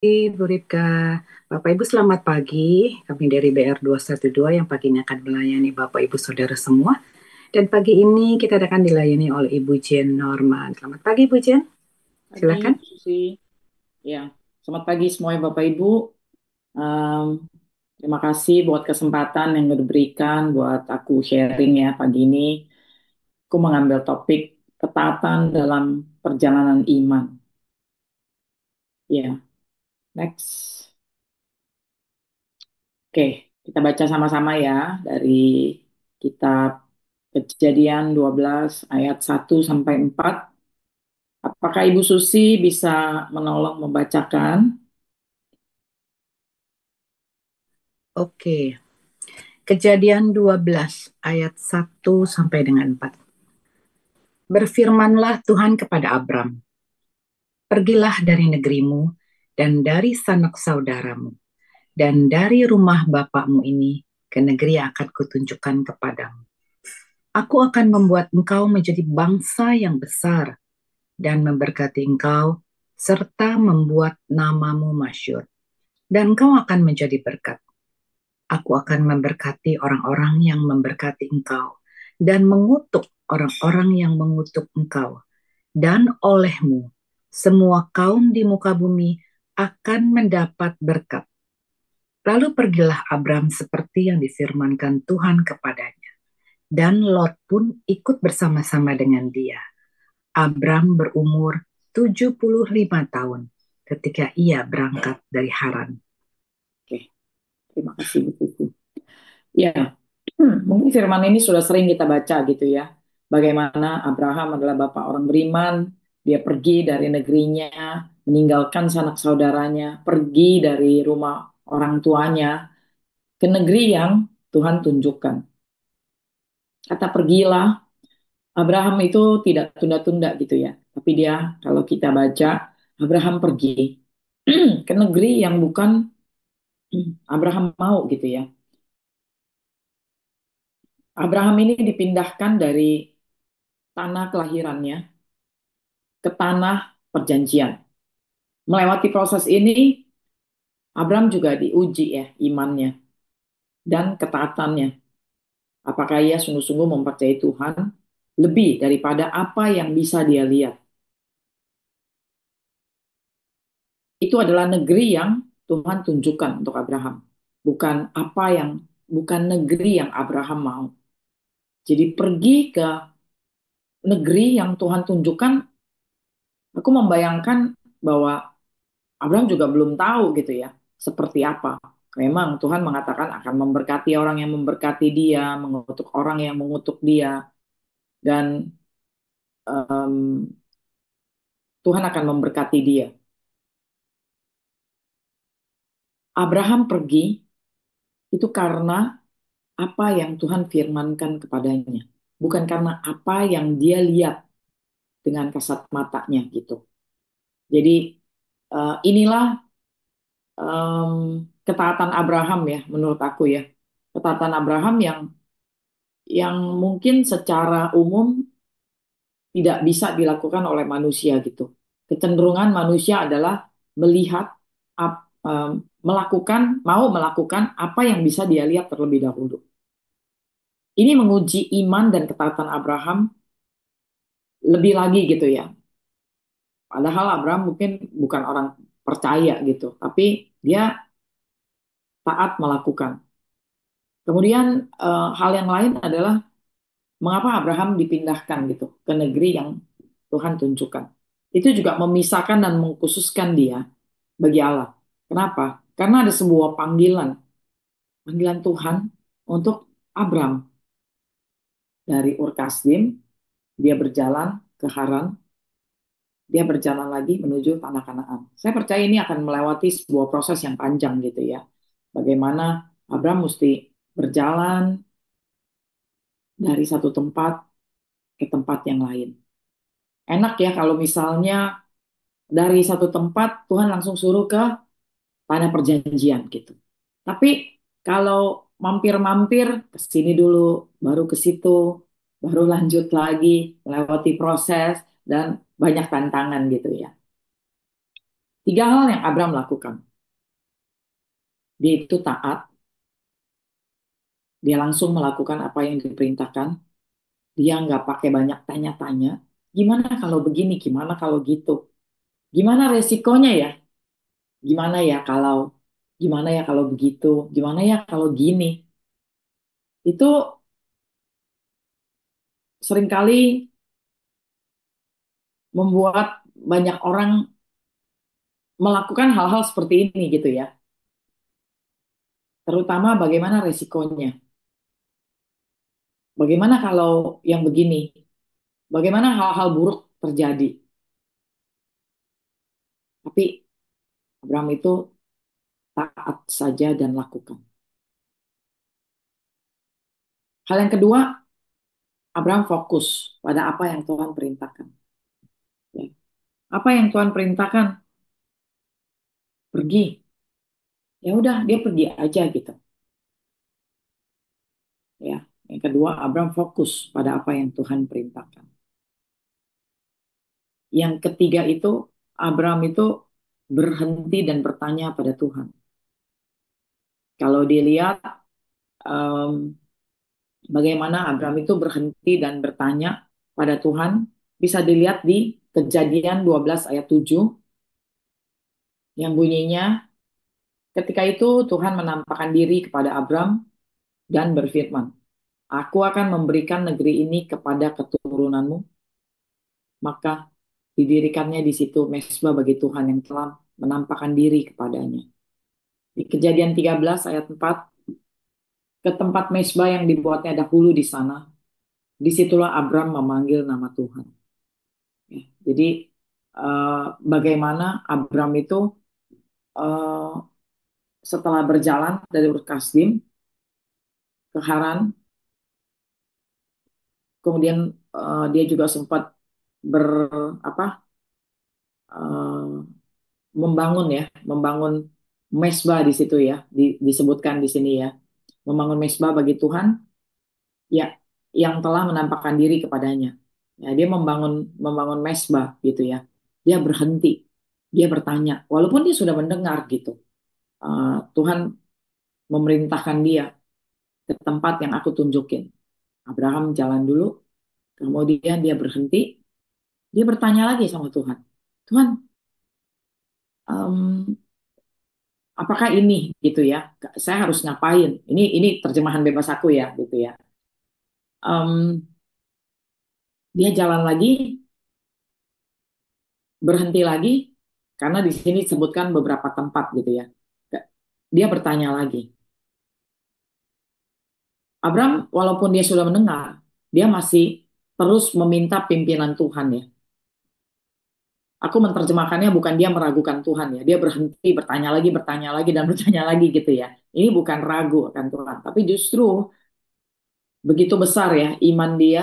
Bu Ripka, Bapak Ibu selamat pagi. Kami dari BR212 yang pagi ini akan melayani Bapak Ibu Saudara semua. Dan pagi ini kita akan dilayani oleh Ibu Jen Norman. Selamat pagi Ibu Jen, Pagi, silakan. Bu Susi. Ya, selamat pagi semuanya Bapak Ibu. Em, Terima kasih buat kesempatan yang diberikan buat aku sharing ya pagi ini. Aku mengambil topik ketaatan dalam perjalanan iman. Ya, next. Oke, kita baca sama-sama ya dari kitab Kejadian 12 ayat 1 sampai 4. Apakah Ibu Susi bisa menolong membacakan? Oke, Kejadian 12 ayat 1 sampai dengan 4. Berfirmanlah Tuhan kepada Abram, pergilah dari negerimu dan dari sanak saudaramu dan dari rumah bapakmu ini ke negeri yang akan kutunjukkan kepadamu. Aku akan membuat engkau menjadi bangsa yang besar dan memberkati engkau, serta membuat namamu masyhur. Dan engkau akan menjadi berkat. Aku akan memberkati orang-orang yang memberkati engkau, dan mengutuk orang-orang yang mengutuk engkau. Dan olehmu, semua kaum di muka bumi akan mendapat berkat. Lalu pergilah Abram seperti yang difirmankan Tuhan kepadanya. Dan Lot pun ikut bersama-sama dengan dia. Abram berumur 75 tahun ketika ia berangkat dari Haran. Oke, terima kasih Bu Susi. Ya, mungkin firman ini sudah sering kita baca gitu ya. Bagaimana Abraham adalah bapak orang beriman, dia pergi dari negerinya, meninggalkan sanak saudaranya, pergi dari rumah orang tuanya ke negeri yang Tuhan tunjukkan. Kata pergilah, Abraham itu tidak tunda-tunda gitu ya. Tapi dia, kalau kita baca, Abraham pergi ke negeri yang bukan Abraham mau gitu ya. Abraham ini dipindahkan dari tanah kelahirannya ke tanah perjanjian. Melewati proses ini, Abraham juga diuji ya imannya dan ketaatannya. Apakah ia sungguh-sungguh mempercayai Tuhan lebih daripada apa yang bisa dia lihat. Itu adalah negeri yang Tuhan tunjukkan untuk Abraham. Bukan negeri yang Abraham mau. Jadi pergi ke negeri yang Tuhan tunjukkan, aku membayangkan bahwa Abraham juga belum tahu gitu ya, seperti apa. Memang Tuhan mengatakan akan memberkati orang yang memberkati dia, mengutuk orang yang mengutuk dia, dan em, Tuhan akan memberkati dia. Abraham pergi itu karena apa yang Tuhan firmankan kepadanya, bukan karena apa yang dia lihat dengan kasat matanya gitu. Jadi inilah ketaatan Abraham ya, menurut aku ya, ketaatan Abraham yang mungkin secara umum tidak bisa dilakukan oleh manusia gitu. Kecenderungan manusia adalah melihat, mau melakukan apa yang bisa dia lihat terlebih dahulu. Ini menguji iman dan ketaatan Abraham lebih lagi gitu ya. Padahal Abraham mungkin bukan orang percaya gitu, tapi dia taat melakukan. Kemudian hal yang lain adalah mengapa Abraham dipindahkan gitu ke negeri yang Tuhan tunjukkan. Itu juga memisahkan dan mengkhususkan dia bagi Allah. Kenapa? Karena ada sebuah panggilan Tuhan untuk Abram dari Ur Kasdim, dia berjalan ke Haran, dia berjalan lagi menuju tanah Kanaan. Saya percaya ini akan melewati sebuah proses yang panjang gitu ya. Bagaimana Abram mesti berjalan dari satu tempat ke tempat yang lain. Enak ya kalau misalnya dari satu tempat Tuhan langsung suruh ke tanah perjanjian gitu. Tapi kalau mampir-mampir ke sini dulu, baru ke situ, baru lanjut lagi, melewati proses dan banyak tantangan gitu ya. Tiga hal yang Abraham lakukan. Dia itu taat, dia langsung melakukan apa yang diperintahkan, dia nggak pakai banyak tanya-tanya. Gimana kalau begini, gimana kalau gitu, gimana resikonya ya, gimana ya kalau, gimana ya kalau begitu, gimana ya kalau gini. Itu seringkali membuat banyak orang melakukan hal-hal seperti ini gitu ya. Terutama bagaimana resikonya. Bagaimana kalau yang begini? Bagaimana hal-hal buruk terjadi? Tapi Abraham itu taat saja dan lakukan. Hal yang kedua, Abraham fokus pada apa yang Tuhan perintahkan. Ya. Apa yang Tuhan perintahkan? Pergi. Ya udah, dia pergi aja gitu. Ya. Yang kedua, Abraham fokus pada apa yang Tuhan perintahkan. Yang ketiga itu, Abraham itu berhenti dan bertanya pada Tuhan. Kalau dilihat em, bagaimana Abraham itu berhenti dan bertanya pada Tuhan, bisa dilihat di Kejadian 12 ayat 7 yang bunyinya, ketika itu Tuhan menampakkan diri kepada Abram dan berfirman, Aku akan memberikan negeri ini kepada keturunanmu, maka didirikannya di situ mezbah bagi Tuhan yang telah menampakkan diri kepadanya. Di Kejadian 13 ayat 4, ke tempat mezbah yang dibuatnya dahulu di sana, disitulah Abram memanggil nama Tuhan. Ya, jadi bagaimana Abram itu eh, setelah berjalan dari Ur Kasdim ke Haran, kemudian dia juga sempat ber apa eh, membangun ya, membangun mesbah di situ ya, disebutkan di sini ya, membangun mesbah bagi Tuhan ya yang telah menampakkan diri kepadanya. Ya, dia membangun membangun mesbah gitu ya. Dia berhenti, dia bertanya, walaupun dia sudah mendengar gitu. Tuhan memerintahkan dia ke tempat yang aku tunjukin. Abraham jalan dulu, kemudian dia berhenti, dia bertanya lagi sama Tuhan. Tuhan, em, apakah ini gitu ya? Saya harus ngapain? Ini terjemahan bebas aku ya, gitu ya. Em, dia jalan lagi, berhenti lagi, karena di sini disebutkan beberapa tempat gitu ya. Dia bertanya lagi. Abraham, walaupun dia sudah mendengar, dia masih terus meminta pimpinan Tuhan ya. Aku menerjemahkannya bukan dia meragukan Tuhan ya. Dia berhenti bertanya lagi dan bertanya lagi gitu ya. Ini bukan ragu akan Tuhan, tapi justru begitu besar ya iman dia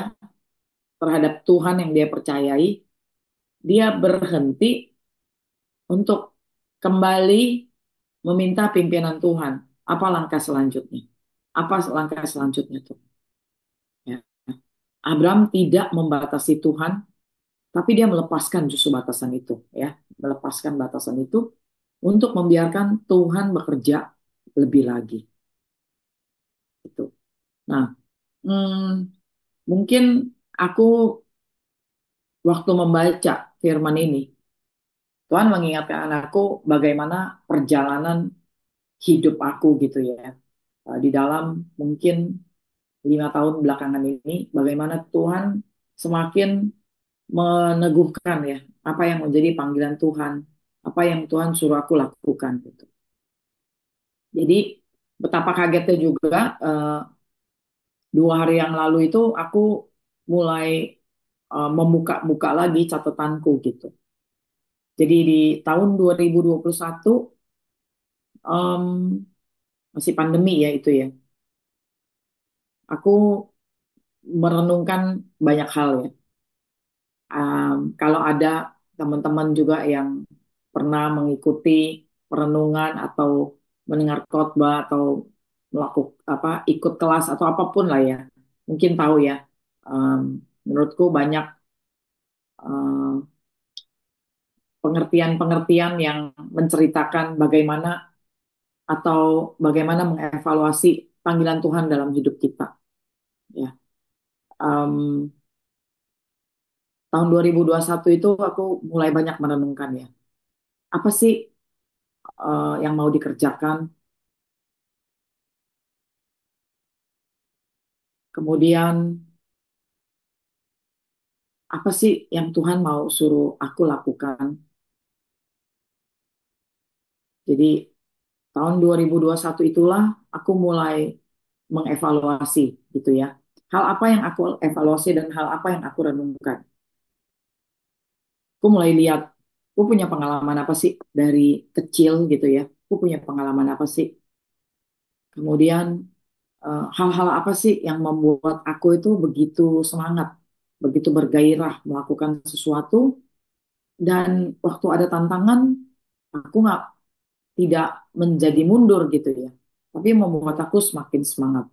terhadap Tuhan yang dia percayai, dia berhenti untuk kembali meminta pimpinan Tuhan. Apa langkah selanjutnya? Apa langkah selanjutnya tuh? Ya. Abraham tidak membatasi Tuhan, tapi dia melepaskan justru batasan itu, ya, melepaskan batasan itu untuk membiarkan Tuhan bekerja lebih lagi. Itu. Nah, mungkin aku waktu membaca firman ini, Tuhan mengingatkan aku bagaimana perjalanan hidup aku gitu ya. Di dalam mungkin 5 tahun belakangan ini, bagaimana Tuhan semakin meneguhkan ya apa yang menjadi panggilan Tuhan, apa yang Tuhan suruh aku lakukan gitu. Jadi betapa kagetnya juga 2 hari yang lalu itu aku mulai membuka-buka lagi catatanku gitu. Jadi di tahun 2021 em, masih pandemi ya itu ya. Aku merenungkan banyak hal ya. Kalau ada teman-teman juga yang pernah mengikuti perenungan atau mendengar khotbah atau melakukan apa ikut kelas atau apapun lah ya, mungkin tahu ya. Menurutku banyak eh, pengertian-pengertian yang menceritakan bagaimana atau bagaimana mengevaluasi panggilan Tuhan dalam hidup kita. Ya, Em, tahun 2021 itu aku mulai banyak merenungkan ya. Apa sih yang mau dikerjakan? Kemudian apa sih yang Tuhan mau suruh aku lakukan? Jadi tahun 2021 itulah aku mulai mengevaluasi gitu ya. Hal apa yang aku evaluasi dan hal apa yang aku renungkan. Aku mulai lihat, aku punya pengalaman apa sih dari kecil gitu ya. Aku punya pengalaman apa sih. Kemudian hal-hal apa sih yang membuat aku itu begitu semangat, begitu bergairah melakukan sesuatu. Dan waktu ada tantangan, aku nggak tidak menjadi mundur gitu ya. Tapi membuat aku semakin semangat.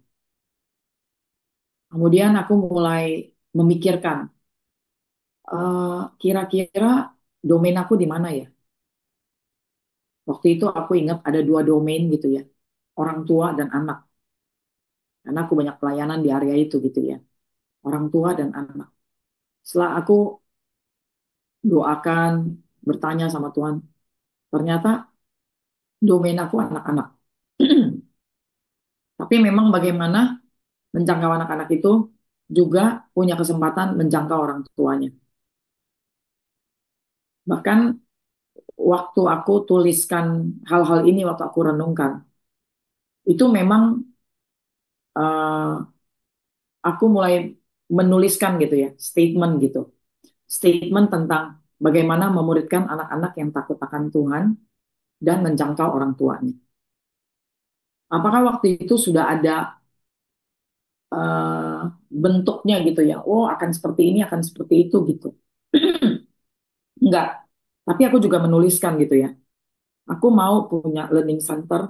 Kemudian aku mulai memikirkan, kira-kira domain aku di mana ya? Waktu itu aku ingat ada dua domain gitu ya, orang tua dan anak. Karena aku banyak pelayanan di area itu gitu ya, orang tua dan anak. Setelah aku doakan, bertanya sama Tuhan, ternyata domain aku anak-anak. Tapi memang bagaimana menjangkau anak-anak itu juga punya kesempatan menjangkau orang tuanya. Bahkan waktu aku tuliskan hal-hal ini, waktu aku renungkan, itu memang eh, aku mulai menuliskan gitu ya, statement gitu. Statement tentang bagaimana memuridkan anak-anak yang takut akan Tuhan dan menjangkau orang tuanya. Apakah waktu itu sudah ada eh, bentuknya gitu ya? Oh, akan seperti ini, akan seperti itu gitu. Enggak. Tapi aku juga menuliskan gitu ya. Aku mau punya learning center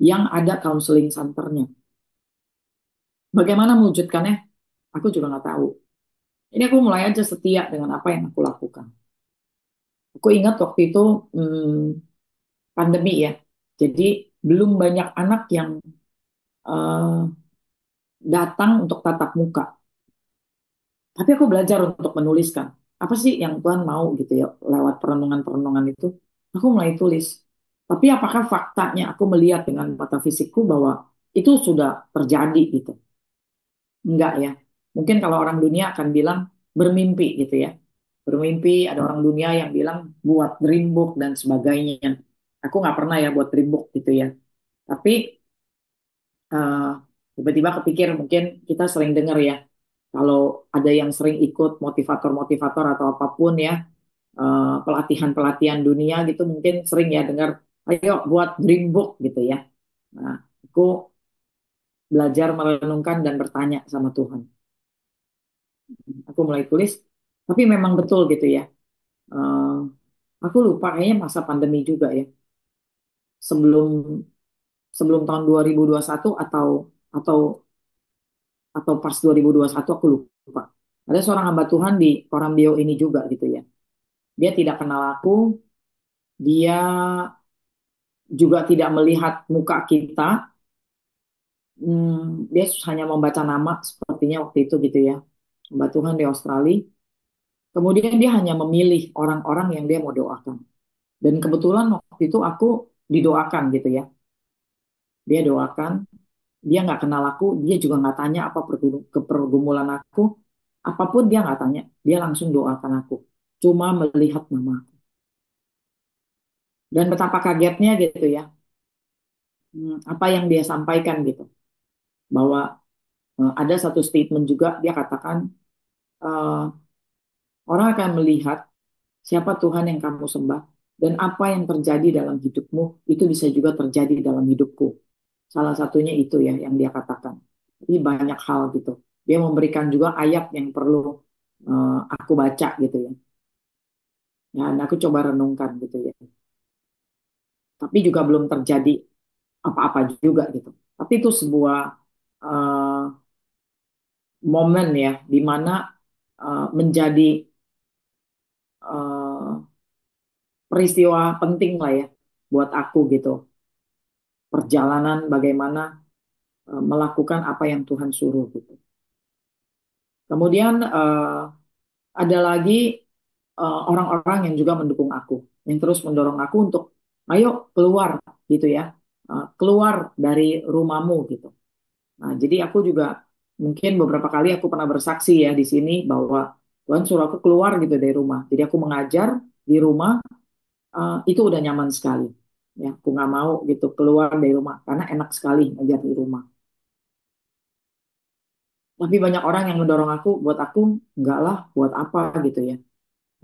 yang ada counseling centernya. Bagaimana mewujudkannya? Aku juga nggak tahu. Ini aku mulai aja setia dengan apa yang aku lakukan. Aku ingat waktu itu pandemi ya. Jadi belum banyak anak yang eh, datang untuk tatap muka. Tapi aku belajar untuk menuliskan. Apa sih yang Tuhan mau gitu ya lewat perenungan-perenungan itu. Aku mulai tulis. Tapi apakah faktanya aku melihat dengan mata fisikku bahwa itu sudah terjadi gitu? Enggak ya. Mungkin kalau orang dunia akan bilang bermimpi gitu ya. Bermimpi, ada orang dunia yang bilang buat dream book dan sebagainya. Aku nggak pernah ya buat dream book gitu ya. Tapi eh, tiba-tiba kepikir mungkin kita sering dengar ya. Kalau ada yang sering ikut motivator-motivator atau apapun ya, pelatihan-pelatihan dunia gitu mungkin sering ya dengar, ayo buat dream book gitu ya. Nah, aku belajar merenungkan dan bertanya sama Tuhan. Aku mulai tulis, tapi memang betul gitu ya. Eh, aku lupa kayaknya masa pandemi juga ya. Sebelum sebelum tahun 2021 atau atau pas 2021 aku lupa. Ada seorang hamba Tuhan di Koram Bio ini juga gitu ya. Dia tidak kenal aku, dia juga tidak melihat muka kita. Dia hanya membaca nama sepertinya waktu itu gitu ya. Hamba Tuhan di Australia. Kemudian dia hanya memilih orang-orang yang dia mau doakan. Dan kebetulan waktu itu aku didoakan gitu ya. Dia doakan, dia nggak kenal aku, dia juga nggak tanya apa pergumulan aku, apapun dia nggak tanya, dia langsung doakan aku. Cuma melihat nama aku. Dan betapa kagetnya gitu ya, apa yang dia sampaikan gitu. Bahwa ada satu statement juga, dia katakan, eh, orang akan melihat siapa Tuhan yang kamu sembah, dan apa yang terjadi dalam hidupmu, itu bisa juga terjadi dalam hidupku. Salah satunya itu ya yang dia katakan. Jadi banyak hal gitu. Dia memberikan juga ayat yang perlu aku baca gitu ya. Ya, dan aku coba renungkan gitu ya. Tapi juga belum terjadi apa-apa juga gitu. Tapi itu sebuah eh, momen ya, di mana menjadi eh, peristiwa penting lah ya buat aku gitu. Perjalanan bagaimana melakukan apa yang Tuhan suruh gitu. Kemudian ada lagi orang-orang yang juga mendukung aku, yang terus mendorong aku untuk ayo keluar gitu ya. Keluar dari rumahmu gitu. Nah, jadi aku juga mungkin beberapa kali aku pernah bersaksi ya di sini bahwa Tuhan suruh aku keluar gitu dari rumah. Jadi aku mengajar di rumah, itu udah nyaman sekali. Ya, aku nggak mau gitu keluar dari rumah karena enak sekali ngajar di rumah. Tapi banyak orang yang mendorong aku, buat aku enggak lah, buat apa gitu ya.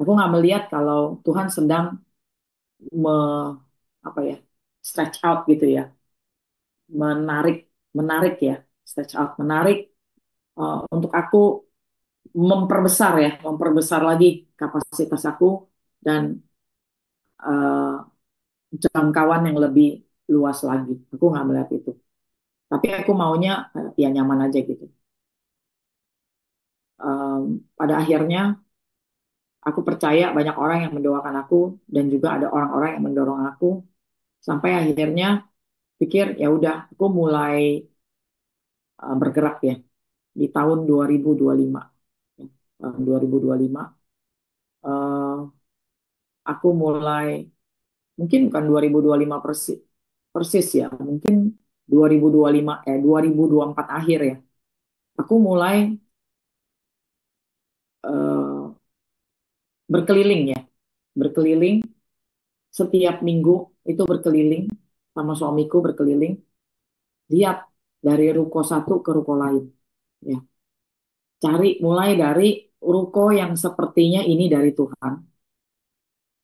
Aku nggak melihat kalau Tuhan sedang me, apa ya, stretch out gitu ya, menarik, menarik ya, stretch out, menarik untuk aku memperbesar ya, memperbesar lagi kapasitas aku dan uh, jangkauan yang lebih luas lagi. Aku nggak melihat itu. Tapi aku maunya ya nyaman aja gitu. Pada akhirnya aku percaya banyak orang yang mendoakan aku dan juga ada orang-orang yang mendorong aku sampai akhirnya pikir ya udah aku mulai bergerak ya di tahun 2025. Ya, tahun 2025 eh, aku mulai mungkin bukan 2025 persis, persis ya, mungkin 2025 2024 akhir ya. Aku mulai eh, berkeliling ya, berkeliling setiap minggu itu berkeliling sama suamiku berkeliling, lihat dari ruko satu ke ruko lain ya. Cari mulai dari ruko yang sepertinya ini dari Tuhan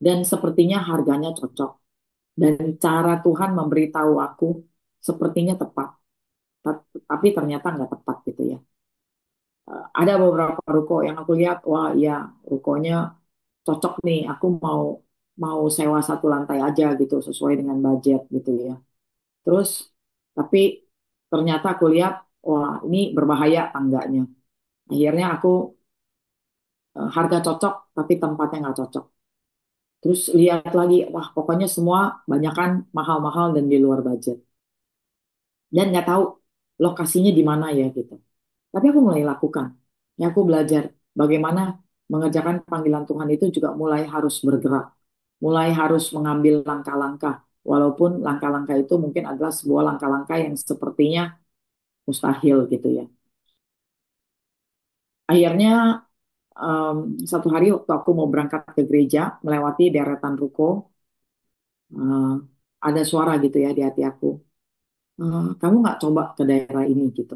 dan sepertinya harganya cocok dan cara Tuhan memberitahu aku sepertinya tepat. Tapi ternyata nggak tepat gitu ya. Ada beberapa ruko yang aku lihat, wah ya rukonya cocok nih, aku mau mau sewa satu lantai aja gitu sesuai dengan budget gitu ya. Terus tapi ternyata aku lihat, wah ini berbahaya tangganya. Akhirnya aku harga cocok tapi tempatnya nggak cocok. Terus lihat lagi, wah pokoknya semua banyakan mahal-mahal dan di luar budget. Dan nggak tahu lokasinya di mana ya gitu. Tapi aku mulai lakukan. Ya aku belajar bagaimana mengerjakan panggilan Tuhan itu juga mulai harus bergerak. Mulai harus mengambil langkah-langkah. Walaupun langkah-langkah itu mungkin adalah sebuah langkah-langkah yang sepertinya mustahil gitu ya. Akhirnya em, satu hari waktu aku mau berangkat ke gereja, melewati deretan ruko, eh, ada suara gitu ya di hati aku. Kamu nggak coba ke daerah ini gitu.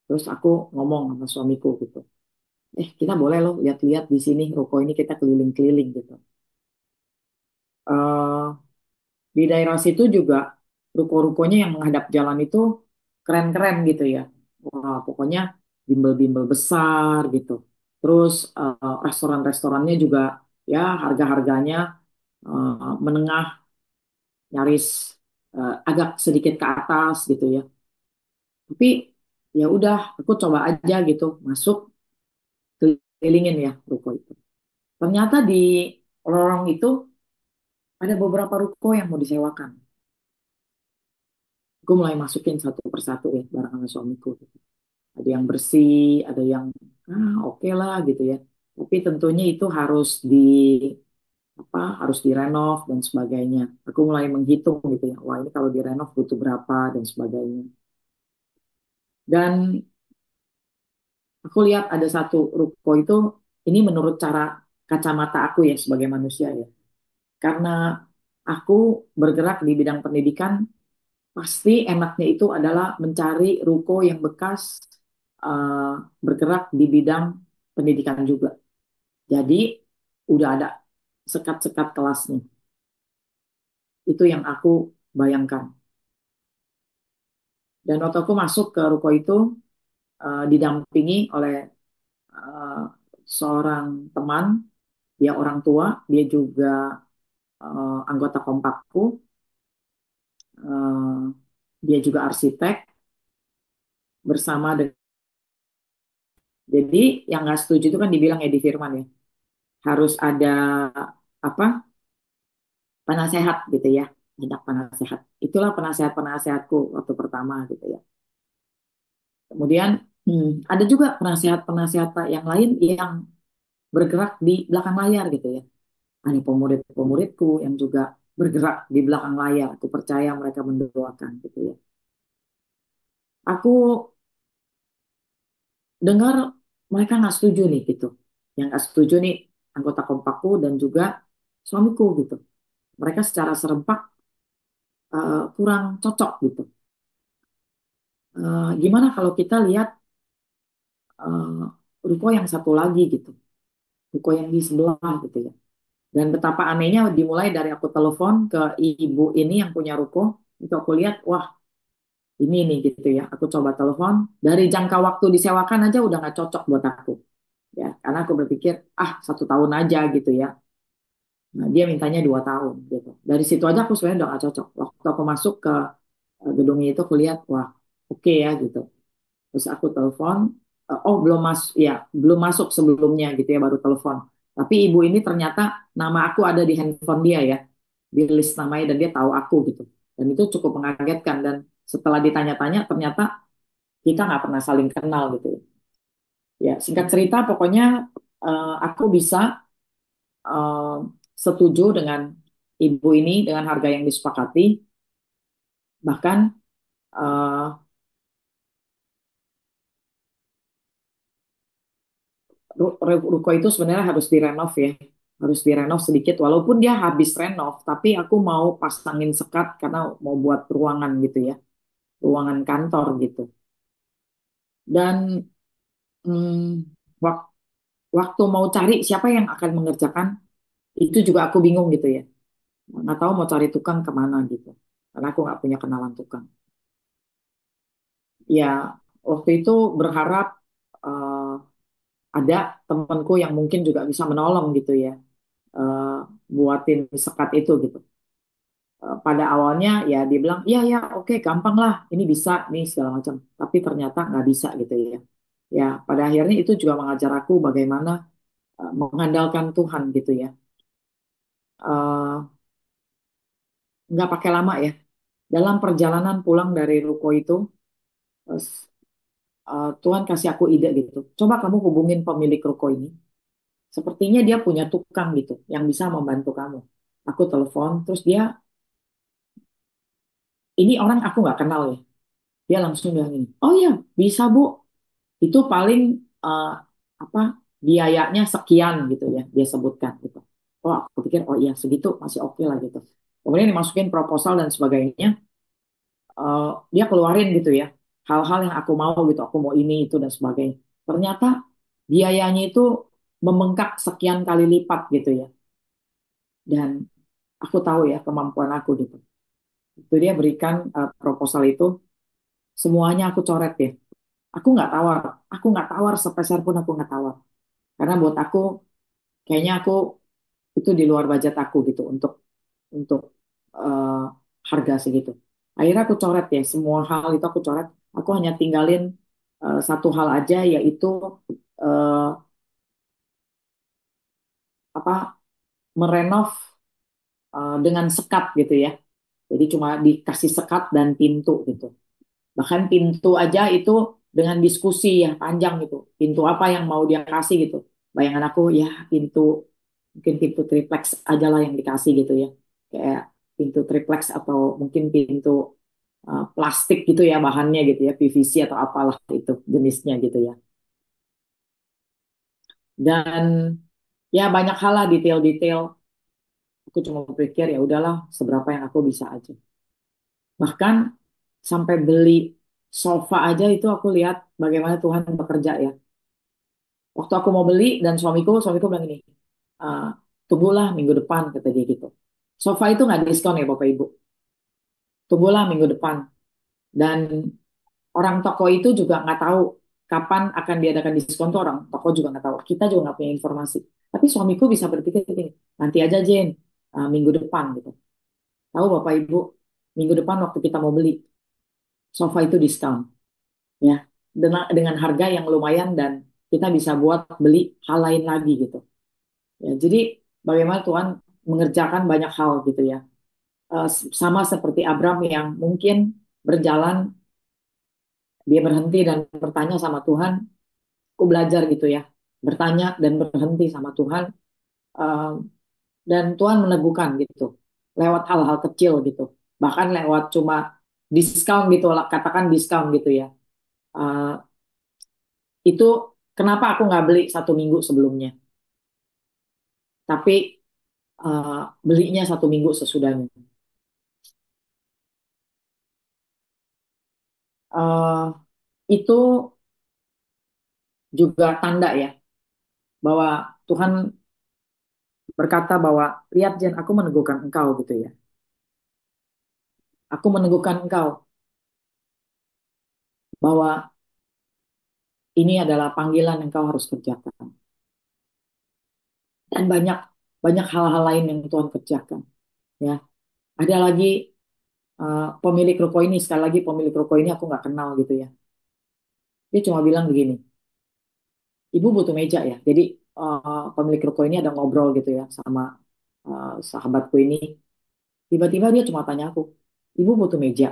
Terus aku ngomong sama suamiku gitu. Kita boleh loh lihat-lihat di sini ruko ini kita keliling-keliling gitu. Eh, di daerah situ juga ruko-rukonya yang menghadap jalan itu keren-keren gitu ya. Wah, pokoknya bimbel-bimbel besar gitu. Terus restoran-restorannya juga ya harga-harganya menengah nyaris agak sedikit ke atas gitu ya. Tapi ya udah aku coba aja gitu masuk kelilingin ya ruko itu. Ternyata di lorong itu ada beberapa ruko yang mau disewakan. Aku mulai masukin satu persatu ya barang sama suamiku gitu. Ada yang bersih, ada yang oke lah gitu ya. Tapi tentunya itu harus harus direnov dan sebagainya. Aku mulai menghitung gitu ya. Wah, ini kalau direnov butuh berapa dan sebagainya. Dan aku lihat ada satu ruko itu ini menurut cara kacamata aku ya sebagai manusia ya. Karena aku bergerak di bidang pendidikan, pasti enaknya itu adalah mencari ruko yang bekas eh, bergerak di bidang pendidikan juga. Jadi udah ada sekat-sekat kelasnya. Itu yang aku bayangkan. Dan waktu aku masuk ke ruko itu didampingi oleh eh, seorang teman, dia orang tua, dia juga anggota kompakku, eh, dia juga arsitek bersama dengan. Jadi yang nggak setuju itu kan dibilang Edi Firman ya, harus ada apa? penasehat gitu ya, banyak penasehat. Itulah penasehat-penasehatku waktu pertama gitu ya. Kemudian ada juga penasehat-penasehat yang lain yang bergerak di belakang layar gitu ya. Ada pemurid-pemuridku yang juga bergerak di belakang layar. Aku percaya mereka mendoakan gitu ya. Aku dengar mereka nggak setuju nih gitu. Yang nggak setuju nih anggota kompakku dan juga suamiku gitu. Mereka secara serempak kurang cocok gitu. Gimana kalau kita lihat eh, ruko yang satu lagi gitu, ruko yang di sebelah gitu ya. Dan betapa anehnya dimulai dari aku telepon ke ibu ini yang punya ruko, itu aku lihat, wah ini nih gitu ya. Aku coba telepon, dari jangka waktu disewakan aja udah nggak cocok buat aku. Ya, karena aku berpikir, ah 1 tahun aja gitu ya. Nah, dia mintanya 2 tahun gitu. Dari situ aja aku sebenarnya udah nggak cocok. Waktu aku masuk ke gedungnya itu, aku lihat, wah oke ya gitu. Terus aku telepon, oh belum masuk ya, belum masuk sebelumnya gitu ya baru telepon. Tapi ibu ini ternyata nama aku ada di handphone dia ya, di list namanya dan dia tahu aku gitu. Dan itu cukup mengagetkan dan setelah ditanya-tanya ternyata kita nggak pernah saling kenal gitu. Ya singkat cerita pokoknya aku bisa eh, setuju dengan ibu ini dengan harga yang disepakati. Bahkan eh, ruko itu sebenarnya harus direnov ya, harus direnov sedikit. Walaupun dia habis renov, tapi aku mau pasangin sekat karena mau buat ruangan gitu ya, ruangan kantor gitu. Dan wak- waktu mau cari siapa yang akan mengerjakan, itu juga aku bingung gitu ya. Nggak tahu mau cari tukang kemana gitu, karena aku nggak punya kenalan tukang. Ya waktu itu berharap eh, ada temanku yang mungkin juga bisa menolong gitu ya, eh, buatin sekat itu gitu. Pada awalnya ya dia bilang, iya ya oke gampang lah, ini bisa nih segala macam. Tapi ternyata nggak bisa gitu ya. Ya pada akhirnya itu juga mengajar aku bagaimana mengandalkan Tuhan gitu ya. Eh, nggak pakai lama ya. Dalam perjalanan pulang dari ruko itu, eh, Tuhan kasih aku ide gitu. Coba kamu hubungin pemilik ruko ini. Sepertinya dia punya tukang gitu yang bisa membantu kamu. Aku telepon, terus dia, ini orang aku nggak kenal ya. Dia langsung bilang ini, oh ya bisa Bu, itu paling eh, apa biayanya sekian gitu ya dia sebutkan gitu. Oh aku pikir oh iya segitu masih oke lah gitu. Kemudian dimasukin proposal dan sebagainya, dia keluarin gitu ya hal-hal yang aku mau gitu. Aku mau ini itu dan sebagainya. Ternyata biayanya itu membengkak sekian kali lipat gitu ya. Dan aku tahu ya kemampuan aku gitu. Itu dia berikan proposal itu semuanya aku coret ya. Aku aku nggak tawar sepeser pun aku nggak tawar. Karena buat aku kayaknya aku itu di luar budget aku gitu untuk eh, harga segitu. Akhirnya aku coret ya semua hal itu aku coret. Aku hanya tinggalin satu hal aja yaitu eh, apa merenov dengan sekat gitu ya. Jadi cuma dikasih sekat dan pintu gitu. Bahkan pintu aja itu dengan diskusi ya panjang gitu. Pintu apa yang mau dia kasih gitu. Bayangan aku ya pintu mungkin pintu triplex aja lah yang dikasih gitu ya. Kayak pintu triplex atau mungkin pintu plastik gitu ya bahannya gitu ya, PVC atau apalah itu jenisnya gitu ya. Dan ya banyak hal lah detail-detail. Aku cuma berpikir ya udahlah seberapa yang aku bisa aja. Bahkan sampai beli sofa aja itu aku lihat bagaimana Tuhan bekerja ya. Waktu aku mau beli dan suamiku bilang ini, "Ah, tunggulah minggu depan," kata dia gitu. Sofa itu nggak diskon ya Bapak Ibu. Tunggulah minggu depan. Dan orang toko itu juga nggak tahu kapan akan diadakan diskon tuh orang toko juga nggak tahu. Kita juga nggak punya informasi. Tapi suamiku bisa berpikir gini, nanti aja Jen, minggu depan gitu. Tahu Bapak Ibu, minggu depan waktu kita mau beli sofa itu diskon ya dengan harga yang lumayan dan kita bisa buat beli hal lain lagi gitu. Ya, jadi bagaimana Tuhan mengerjakan banyak hal gitu ya. Sama seperti Abram yang mungkin berjalan, dia berhenti dan bertanya sama Tuhan. Aku belajar gitu ya, bertanya dan berhenti sama Tuhan. eh, dan Tuhan meneguhkan gitu, lewat hal-hal kecil gitu. Bahkan lewat cuma diskon gitu, katakan diskon gitu ya. Eh, itu kenapa aku nggak beli 1 minggu sebelumnya, tapi belinya 1 minggu sesudahnya. Eh, itu juga tanda ya bahwa Tuhan berkata bahwa lihat Jen, aku meneguhkan engkau gitu ya. Aku meneguhkan engkau bahwa ini adalah panggilan yang engkau harus kerjakan. Dan banyak banyak hal-hal lain yang Tuhan kerjakan. Ya, ada lagi pemilik ruko ini, sekali lagi pemilik ruko ini aku nggak kenal gitu ya. Dia cuma bilang begini, ibu butuh meja ya. Jadi pemilik ruko ini ada ngobrol gitu ya sama sahabatku ini. Tiba-tiba dia cuma tanya aku, ibu butuh meja.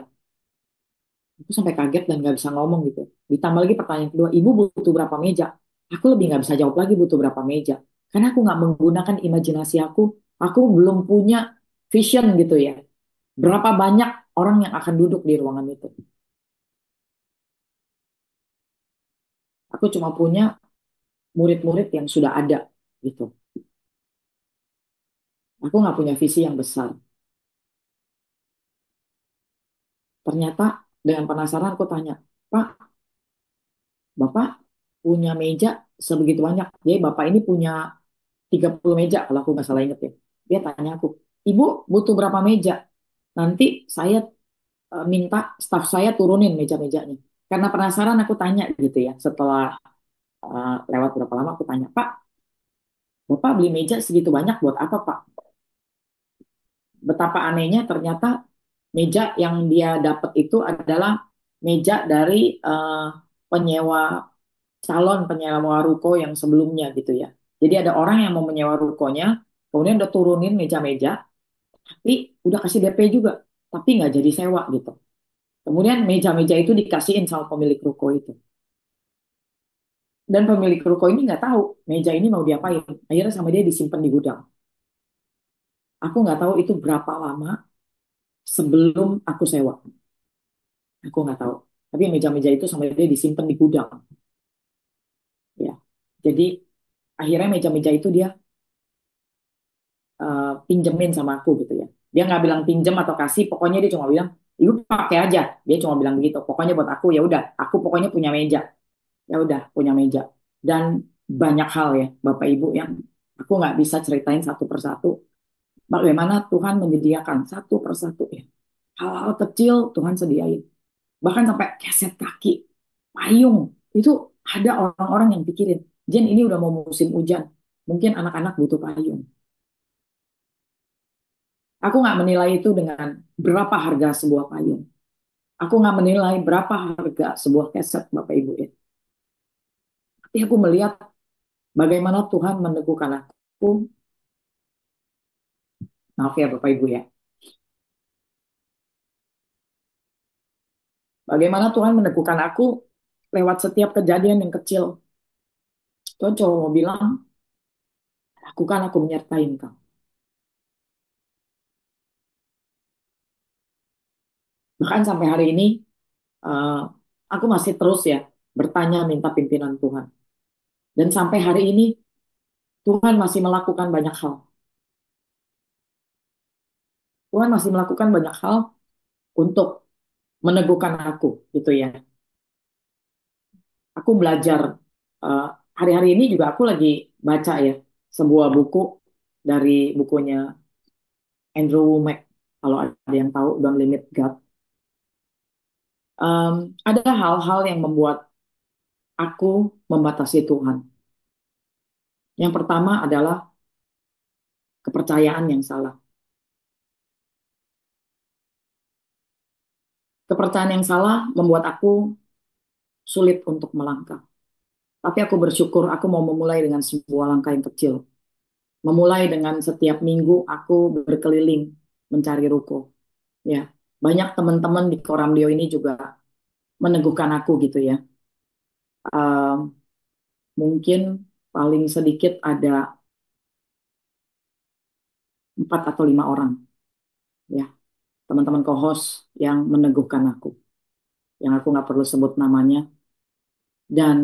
Aku sampai kaget dan nggak bisa ngomong gitu. Ditambah lagi pertanyaan kedua, ibu butuh berapa meja? Aku lebih nggak bisa jawab lagi butuh berapa meja. Karena aku nggak menggunakan imajinasi aku belum punya vision gitu ya. Berapa banyak orang yang akan duduk di ruangan itu. Aku cuma punya murid-murid yang sudah ada gitu. Aku nggak punya visi yang besar. Ternyata dengan penasaran aku tanya, Pak, Bapak punya meja sebegitu banyak. Jadi Bapak ini punya 30 meja kalau aku nggak salah inget ya. Dia tanya aku, Ibu butuh berapa meja? Nanti saya minta staf saya turunin meja-mejanya. Karena penasaran aku tanya gitu ya. Setelah lewat berapa lama aku tanya, Pak, Bapak beli meja segitu banyak buat apa Pak? Betapa anehnya ternyata meja yang dia dapat itu adalah meja dari penyewa salon penyewa ruko yang sebelumnya gitu ya. Jadi ada orang yang mau menyewa rukonya, kemudian udah turunin meja-meja, tapi udah kasih DP juga, tapi nggak jadi sewa gitu. Kemudian meja-meja itu dikasihin sama pemilik ruko itu. Dan pemilik ruko ini nggak tahu meja ini mau diapain. Akhirnya sama dia disimpan di gudang. Aku nggak tahu itu berapa lama sebelum aku sewa. Aku nggak tahu. Tapi meja-meja itu sama dia disimpan di gudang. Ya, jadi akhirnya meja-meja itu dia pinjemin sama aku gitu ya. Dia nggak bilang pinjem atau kasih, pokoknya dia cuma bilang, ibu pakai aja. Dia cuma bilang begitu. Pokoknya buat aku ya udah, aku pokoknya punya meja. Ya udah punya meja. Dan banyak hal ya, Bapak Ibu yang aku nggak bisa ceritain satu persatu. Bagaimana Tuhan menyediakan satu persatu ya. Hal-hal kecil Tuhan sediain. Bahkan sampai keset kaki, payung. Itu ada orang-orang yang pikirin, Jen ini udah mau musim hujan. Mungkin anak-anak butuh payung. Aku nggak menilai itu dengan berapa harga sebuah payung. Aku nggak menilai berapa harga sebuah keset, Bapak Ibu ya. Tapi aku melihat bagaimana Tuhan meneguhkan aku. Maaf ya Bapak Ibu ya. Bagaimana Tuhan meneguhkan aku lewat setiap kejadian yang kecil. Tuhan cuma mau bilang, lakukan aku menyertai engkau. Bahkan sampai hari ini, eh, aku masih terus ya bertanya minta pimpinan Tuhan. Dan sampai hari ini, Tuhan masih melakukan banyak hal. Tuhan masih melakukan banyak hal untuk meneguhkan aku, gitu ya. Aku belajar, eh, hari-hari ini juga aku lagi baca ya, sebuah buku dari bukunya Andrew Wommack. Kalau ada yang tahu, Don't Limit God. Ada hal-hal yang membuat aku membatasi Tuhan. Yang pertama adalah kepercayaan yang salah. Kepercayaan yang salah membuat aku sulit untuk melangkah. Tapi aku bersyukur aku mau memulai dengan sebuah langkah yang kecil. Memulai dengan setiap minggu aku berkeliling mencari ruko. Ya, banyak teman-teman di Koramdio ini juga meneguhkan aku gitu ya. Um, Mungkin paling sedikit ada 4 atau 5 orang ya, teman-teman co-host yang meneguhkan aku, yang aku nggak perlu sebut namanya, dan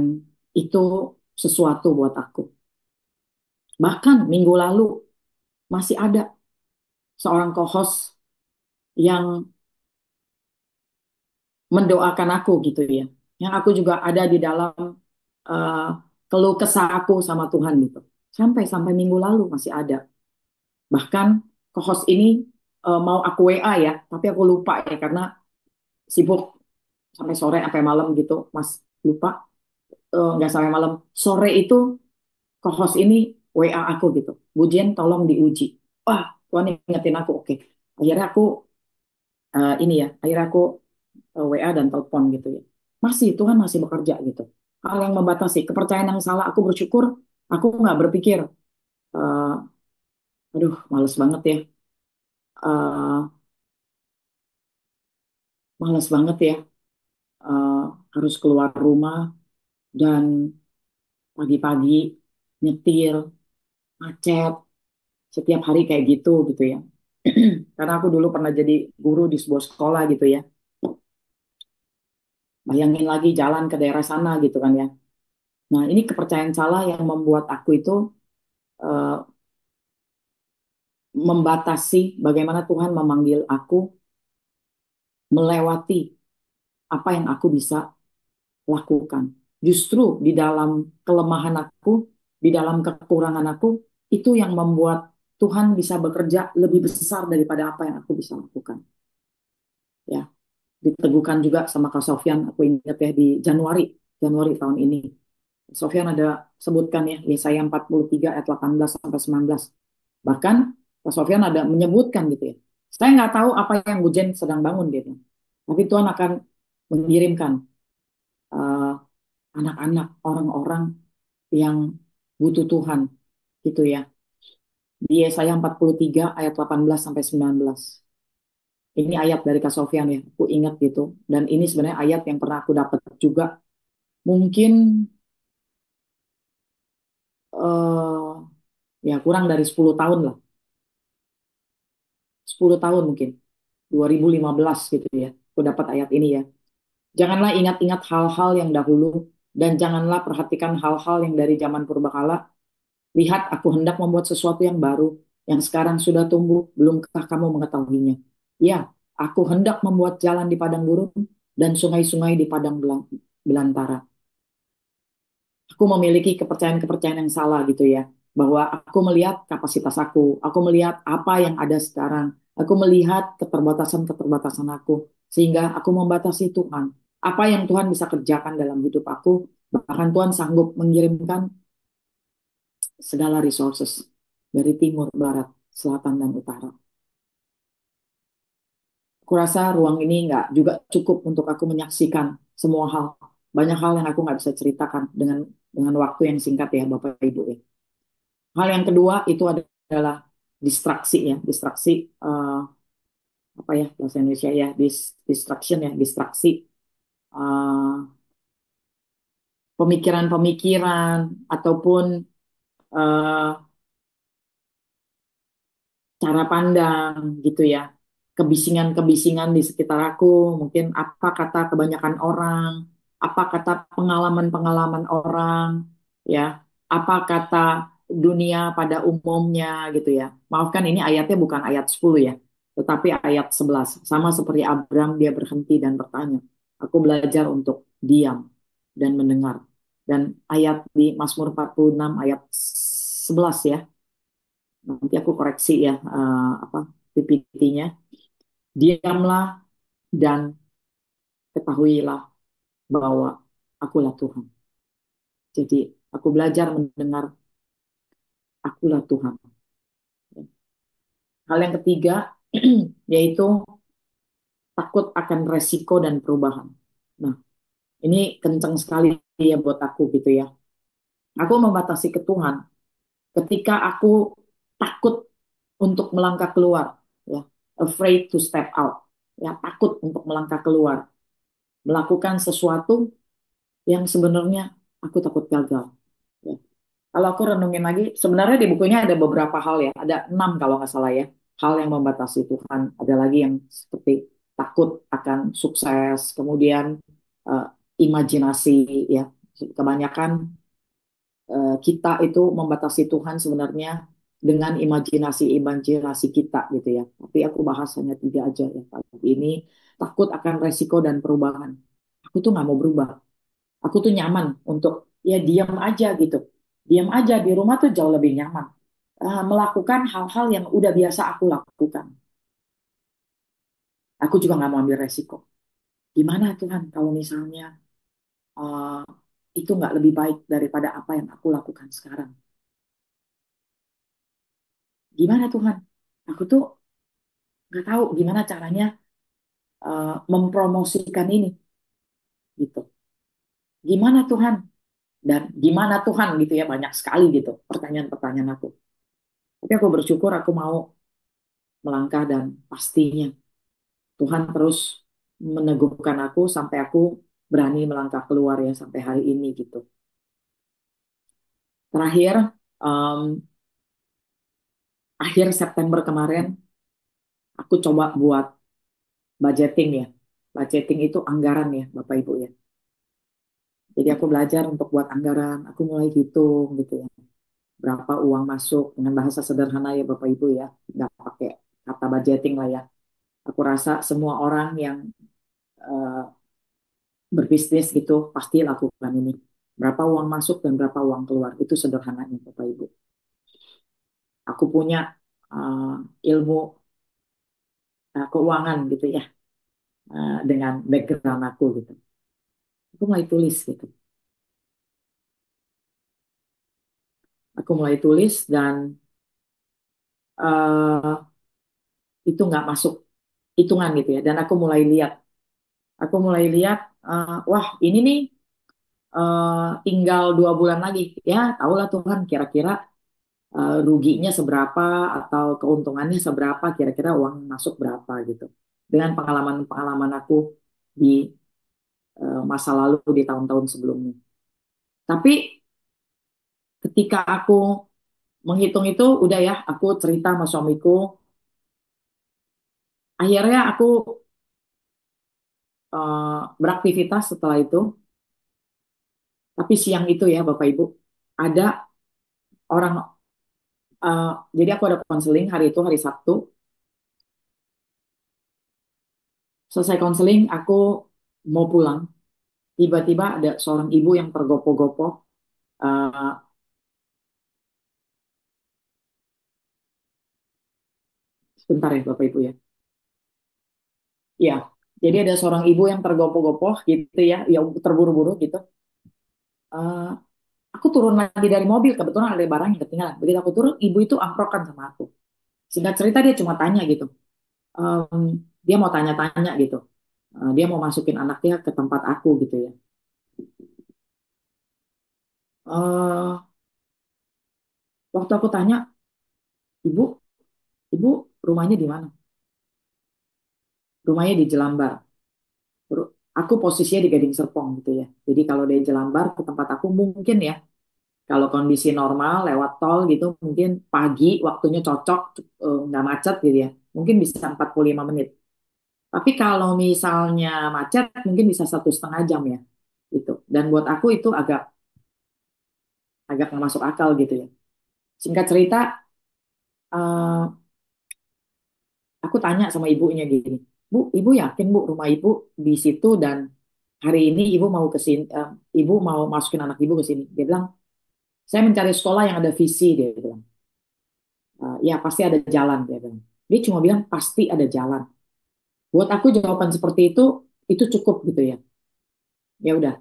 itu sesuatu buat aku. Bahkan minggu lalu masih ada seorang co-host yang mendoakan aku gitu ya, yang aku juga ada di dalam uh, keluh kesah aku sama Tuhan gitu. Sampai minggu lalu masih ada. Bahkan co-host ini mau aku WA ya, tapi aku lupa ya karena sibuk sampai sore sampai malam gitu, Mas, lupa. Nggak sampai malam, sore itu co-host ini WA aku gitu, Bu Jen tolong diuji. Wah, Tuhan ingetin aku, oke. Akhirnya aku ini ya, akhirnya aku WA dan telepon gitu ya. Masih Tuhan masih bekerja gitu. Hal yang membatasi kepercayaan yang salah, aku bersyukur aku nggak berpikir, eh, aduh males banget ya, eh, males banget ya, eh, harus keluar rumah dan pagi-pagi nyetir macet setiap hari kayak gitu gitu ya. Karena aku dulu pernah jadi guru di sebuah sekolah gitu ya. Bayangin lagi jalan ke daerah sana gitu kan ya. Nah, ini kepercayaan salah yang membuat aku itu eh, membatasi bagaimana Tuhan memanggil aku melewati apa yang aku bisa lakukan. Justru di dalam kelemahan aku, di dalam kekurangan aku, itu yang membuat Tuhan bisa bekerja lebih besar daripada apa yang aku bisa lakukan. Ya, diteguhkan juga sama Kak Sofyan, aku ingat ya di Januari tahun ini. Sofyan ada sebutkan ya, Yesaya 43 ayat 18 sampai 19. Bahkan Kak Sofyan ada menyebutkan gitu ya. Saya nggak tahu apa yang Bu Jen sedang bangun gitu. Tapi Tuhan akan mengirimkan eh, anak-anak, orang-orang yang butuh Tuhan gitu ya. Di Yesaya 43 ayat 18 sampai 19. Ini ayat dari Kak Sofyan ya, aku ingat gitu. Dan ini sebenarnya ayat yang pernah aku dapat juga. Mungkin eh, ya kurang dari 10 tahun lah. 10 tahun mungkin. 2015 gitu ya. Aku dapat ayat ini ya. Janganlah ingat-ingat hal-hal yang dahulu dan janganlah perhatikan hal-hal yang dari zaman purbakala. Lihat, aku hendak membuat sesuatu yang baru yang sekarang sudah tumbuh, belumkah kamu mengetahuinya? Ya, aku hendak membuat jalan di padang gurun dan sungai-sungai di padang belantara. Aku memiliki kepercayaan-kepercayaan yang salah gitu ya, bahwa aku melihat kapasitas aku melihat apa yang ada sekarang, aku melihat keterbatasan-keterbatasan aku, sehingga aku membatasi Tuhan. Apa yang Tuhan bisa kerjakan dalam hidup aku, bahkan Tuhan sanggup mengirimkan segala resources dari timur, barat, selatan, dan utara. Aku rasa ruang ini nggak juga cukup untuk aku menyaksikan semua hal. Banyak hal yang aku nggak bisa ceritakan dengan waktu yang singkat ya, Bapak Ibu ya. Hal yang kedua itu adalah distraksi ya, distraksi apa ya bahasa Indonesia ya, distraction ya, distraksi eh, pemikiran-pemikiran ataupun eh, cara pandang gitu ya. Kebisingan-kebisingan di sekitar aku, mungkin apa kata kebanyakan orang, apa kata pengalaman-pengalaman orang, ya, apa kata dunia pada umumnya gitu ya. Maafkan ini ayatnya bukan ayat 10 ya, tetapi ayat 11. Sama seperti Abraham dia berhenti dan bertanya. Aku belajar untuk diam dan mendengar. Dan ayat di Mazmur 46 ayat 11 ya, nanti aku koreksi ya apa PPT-nya. Diamlah dan ketahuilah bahwa akulah Tuhan. Jadi aku belajar mendengar akulah Tuhan. Hal yang ketiga yaitu takut akan resiko dan perubahan. Nah, ini kencang sekali ya buat aku gitu ya. Aku membatasi ke Tuhan ketika aku takut untuk melangkah keluar, ya, afraid to step out, ya, takut untuk melangkah keluar, melakukan sesuatu yang sebenarnya aku takut gagal. Ya. Kalau aku renungin lagi, sebenarnya di bukunya ada beberapa hal ya, ada 6 kalau nggak salah ya, hal yang membatasi Tuhan. Ada lagi yang seperti takut akan sukses, kemudian eh, imajinasi, ya, kebanyakan kita itu membatasi Tuhan sebenarnya dengan imajinasi-imajinasi kita gitu ya. Tapi aku bahas hanya 3 aja ya. Kali ini takut akan resiko dan perubahan. Aku tuh nggak mau berubah. Aku tuh nyaman untuk ya diam aja gitu. Diam aja di rumah tuh jauh lebih nyaman. Melakukan hal-hal yang udah biasa aku lakukan. Aku juga nggak mau ambil resiko. Gimana Tuhan kalau misalnya uh, itu nggak lebih baik daripada apa yang aku lakukan sekarang? Gimana Tuhan? Aku tuh nggak tahu gimana caranya mempromosikan ini gitu. Gimana Tuhan? Dan gimana Tuhan gitu ya, banyak sekali gitu pertanyaan-pertanyaan aku. Tapi aku bersyukur aku mau melangkah dan pastinya Tuhan terus meneguhkan aku sampai aku berani melangkah keluar ya sampai hari ini gitu. Terakhir, em, akhir September kemarin aku coba buat budgeting ya. Budgeting itu anggaran ya Bapak Ibu ya. Jadi aku belajar untuk buat anggaran, aku mulai hitung gitu ya. Berapa uang masuk dengan bahasa sederhana ya Bapak Ibu ya. Nggak pakai kata budgeting lah ya. Aku rasa semua orang yang eh, berbisnis gitu pasti lakukan ini. Berapa uang masuk dan berapa uang keluar. Itu sederhananya Bapak Ibu. Aku punya eh, ilmu keuangan gitu ya. Dengan background aku gitu. Aku mulai tulis gitu. Aku mulai tulis dan eh, itu nggak masuk hitungan gitu ya. Dan aku mulai lihat, wah ini nih tinggal 2 bulan lagi. Ya, tahulah Tuhan kira-kira ruginya seberapa atau keuntungannya seberapa, kira-kira uang masuk berapa gitu. Dengan pengalaman-pengalaman aku di masa lalu di tahun-tahun sebelumnya. Tapi ketika aku menghitung itu, udah ya, aku cerita sama suamiku. Akhirnya aku beraktivitas setelah itu. Tapi siang itu ya Bapak Ibu, ada orang, eh, jadi aku ada konseling hari itu, hari Sabtu. Selesai konseling, aku mau pulang. Tiba-tiba ada seorang ibu yang tergopoh-gopoh. eh, Sebentar ya Bapak Ibu ya. Ya, jadi ada seorang ibu yang tergopoh-gopoh gitu ya, yang terburu-buru gitu. Eh, aku turun lagi dari mobil, kebetulan ada barang yang ketinggalan. Begitu aku turun, ibu itu amprokan sama aku. Singkat cerita dia cuma tanya gitu. Em, Dia mau tanya-tanya gitu. Dia mau masukin anaknya ke tempat aku gitu ya. eh Waktu aku tanya, ibu, ibu rumahnya di mana? Rumahnya di Jelambar. Aku posisinya di Gading Serpong gitu ya. Jadi kalau dari Jelambar ke tempat aku mungkin ya, kalau kondisi normal lewat tol gitu, mungkin pagi waktunya cocok, nggak macet gitu ya. Mungkin bisa 45 menit. Tapi kalau misalnya macet, mungkin bisa 1,5 jam ya. Gitu. Dan buat aku itu agak agak nggak masuk akal gitu ya. Singkat cerita, eh, aku tanya sama ibunya gini, Bu, ibu yakin Bu rumah ibu di situ dan hari ini ibu mau ke sini, ibu mau masukin anak ibu ke sini. Dia bilang, saya mencari sekolah yang ada visi, dia bilang. Ya pasti ada jalan, dia bilang. Dia cuma bilang pasti ada jalan. Buat aku jawaban seperti itu cukup gitu ya. Ya udah.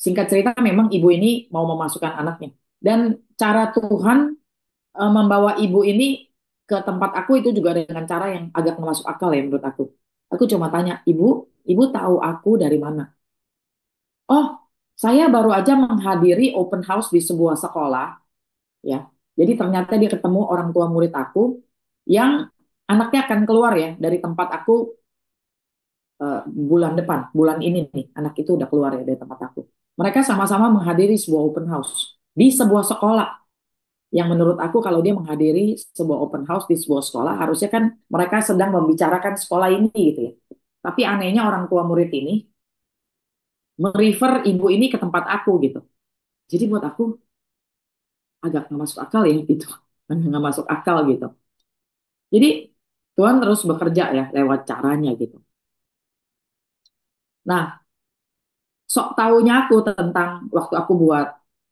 Singkat cerita memang ibu ini mau memasukkan anaknya. Dan cara Tuhan membawa ibu ini ke tempat aku itu juga dengan cara yang agak masuk akal ya menurut aku. Aku cuma tanya, ibu, ibu tahu aku dari mana? Oh, saya baru aja menghadiri open house di sebuah sekolah, ya. Jadi ternyata dia ketemu orang tua murid aku yang anaknya akan keluar ya dari tempat aku bulan depan, bulan ini nih, anak itu udah keluar ya dari tempat aku. Mereka sama-sama menghadiri sebuah open house di sebuah sekolah yang menurut aku kalau dia menghadiri sebuah open house di sebuah sekolah harusnya kan mereka sedang membicarakan sekolah ini gitu ya. Tapi anehnya orang tua murid ini merefer ibu ini ke tempat aku gitu. Jadi buat aku agak nggak masuk akal ya gitu, nggak masuk akal gitu. Jadi Tuhan terus bekerja ya lewat caranya gitu. Nah, sok taunya aku tentang waktu aku buat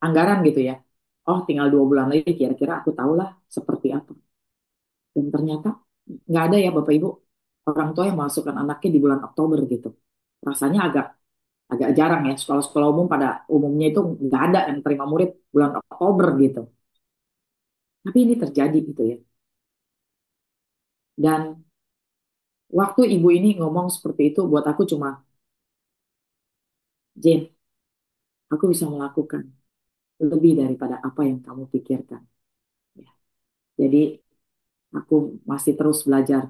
anggaran gitu ya. Oh, tinggal 2 bulan lagi kira-kira aku tahulah seperti apa. Dan ternyata nggak ada ya Bapak Ibu orang tua yang masukkan anaknya di bulan Oktober gitu. Rasanya agak agak jarang ya sekolah-sekolah umum pada umumnya itu nggak ada yang terima murid bulan Oktober gitu. Tapi ini terjadi gitu ya. Dan waktu ibu ini ngomong seperti itu buat aku cuma, Jen, aku bisa melakukan lebih daripada apa yang kamu pikirkan. Ya. Jadi aku masih terus belajar.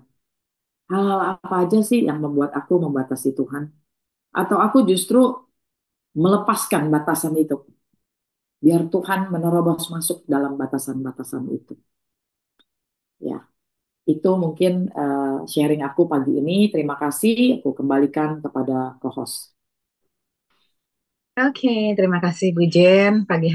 Hal-hal apa aja sih yang membuat aku membatasi Tuhan? Atau aku justru melepaskan batasan itu. Biar Tuhan menerobos masuk dalam batasan-batasan itu. Ya, itu mungkin sharing aku pagi ini. Terima kasih. Aku kembalikan kepada co-host. Oke, terima kasih Bu Jen. Pagi